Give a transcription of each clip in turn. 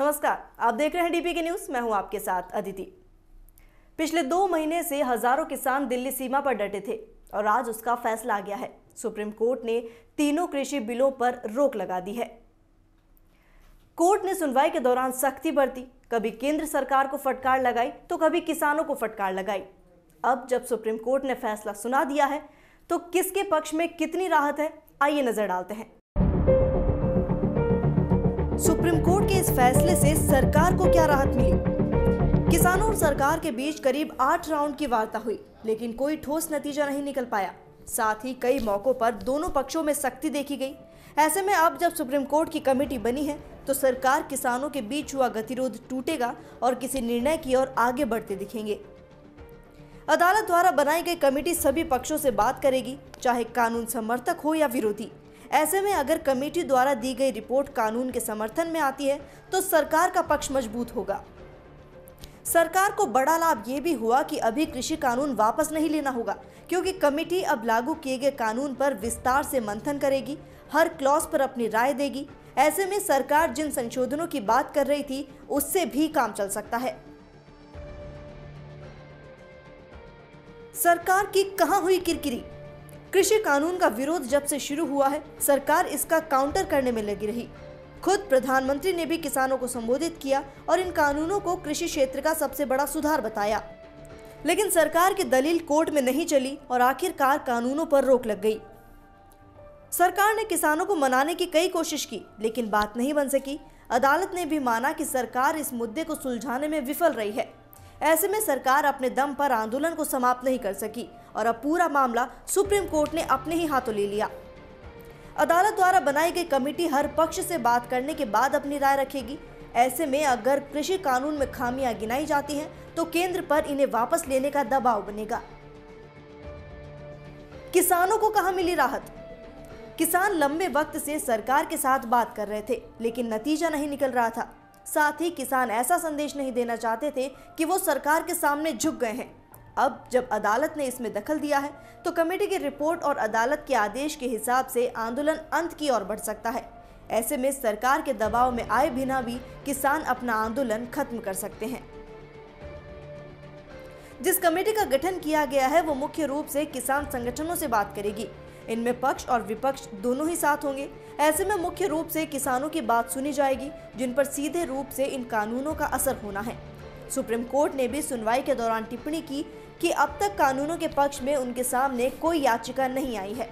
नमस्कार, आप देख रहे हैं डीपी के न्यूज। मैं हूं आपके साथ अदिति। पिछले 2 महीने से हजारों किसान दिल्ली सीमा पर डटे थे और आज उसका फैसला आ गया है। सुप्रीम कोर्ट ने तीनों कृषि बिलों पर रोक लगा दी है। कोर्ट ने सुनवाई के दौरान सख्ती बरती, कभी केंद्र सरकार को फटकार लगाई तो कभी किसानों को फटकार लगाई। अब जब सुप्रीम कोर्ट ने फैसला सुना दिया है तो किसके पक्ष में कितनी राहत है, आइए नजर डालते हैं। सुप्रीम कोर्ट के इस फैसले से सरकार को क्या राहत मिली? किसानों और सरकार के बीच करीब 8 राउंड की वार्ता हुई, लेकिन कोई ठोस नतीजा नहीं निकल पाया। साथ ही कई मौकों पर दोनों पक्षों में सख्ती देखी गई। ऐसे में अब जब सुप्रीम कोर्ट की कमेटी बनी है तो सरकार किसानों के बीच हुआ गतिरोध टूटेगा और किसी निर्णय की ओर आगे बढ़ते दिखेंगे। अदालत द्वारा बनाई गई कमेटी सभी पक्षों से बात करेगी, चाहे कानून समर्थक हो या विरोधी। ऐसे में अगर कमेटी द्वारा दी गई रिपोर्ट कानून के समर्थन में आती है तो सरकार का पक्ष मजबूत होगा। सरकार को बड़ा लाभ ये भी हुआ कि अभी कृषि कानून वापस नहीं लेना होगा, क्योंकि कमेटी अब लागू किए गए कानून पर विस्तार से मंथन करेगी, हर क्लॉज पर अपनी राय देगी। ऐसे में सरकार जिन संशोधनों की बात कर रही थी उससे भी काम चल सकता है। सरकार की कहां हुई किरकिरी? कृषि कानून का विरोध जब से शुरू हुआ है, सरकार इसका काउंटर करने में लगी रही। खुद प्रधानमंत्री ने भी किसानों को संबोधित किया और इन कानूनों को कृषि क्षेत्र का सबसे बड़ा सुधार बताया। लेकिन सरकार की दलील कोर्ट में नहीं चली और आखिरकार कानूनों पर रोक लग गई। सरकार ने किसानों को मनाने की कई कोशिश की, लेकिन बात नहीं बन सकी। अदालत ने भी माना कि सरकार इस मुद्दे को सुलझाने में विफल रही है। ऐसे में सरकार अपने दम पर आंदोलन को समाप्त नहीं कर सकी और अब पूरा मामला सुप्रीम कोर्ट ने अपने ही हाथों ले लिया। अदालत द्वारा बनाई गई कमेटी हर पक्ष से बात करने के बाद अपनी राय रखेगी। ऐसे में अगर कृषि कानून में खामियां गिनाई जाती हैं तो केंद्र पर इन्हें वापस लेने का दबाव बनेगा। किसानों को कहां मिली राहत? किसान लंबे वक्त से सरकार के साथ बात कर रहे थे, लेकिन नतीजा नहीं निकल रहा था। साथ ही किसान ऐसा संदेश नहीं देना चाहते थे कि वो सरकार के सामने झुक गए हैं। अब जब अदालत ने इसमें दखल दिया है तो कमेटी की रिपोर्ट और अदालत के आदेश के हिसाब से आंदोलन अंत की ओर बढ़ सकता है। ऐसे में सरकार के दबाव में आए बिना भी किसान अपना आंदोलन खत्म कर सकते हैं। जिस कमेटी का गठन किया गया है वो मुख्य रूप से किसान संगठनों से बात करेगी। इनमें पक्ष और विपक्ष दोनों ही साथ होंगे। ऐसे में मुख्य रूप से किसानों की बात सुनी जाएगी, जिन पर सीधे रूप से इन कानूनों का असर होना है। सुप्रीम कोर्ट ने भी सुनवाई के दौरान टिप्पणी की कि अब तक कानूनों के पक्ष में उनके सामने कोई याचिका नहीं आई है।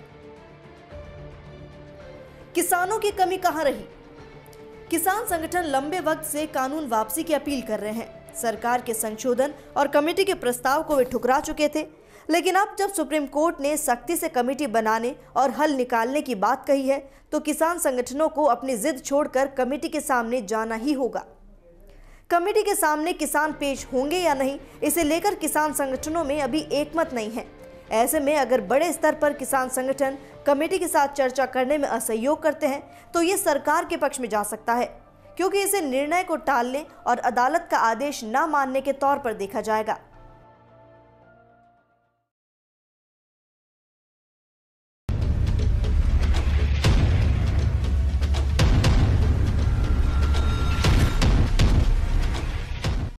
किसानों की कमी कहां रही? किसान संगठन लंबे वक्त से कानून वापसी की अपील कर रहे हैं। सरकार के संशोधन और कमेटी के प्रस्ताव को वे ठुकरा चुके थे, लेकिन अब जब सुप्रीम कोर्ट ने सख्ती से कमेटी बनाने और हल निकालने की बात कही है तो किसान संगठनों को अपनी जिद छोड़कर कमेटी के सामने जाना ही होगा। कमेटी के सामने किसान पेश होंगे या नहीं, इसे लेकर किसान संगठनों में अभी एकमत नहीं है। ऐसे में अगर बड़े स्तर पर किसान संगठन कमेटी के साथ चर्चा करने में असहयोग करते हैं तो ये सरकार के पक्ष में जा सकता है, क्योंकि इसे निर्णय को टालने और अदालत का आदेश न मानने के तौर पर देखा जाएगा।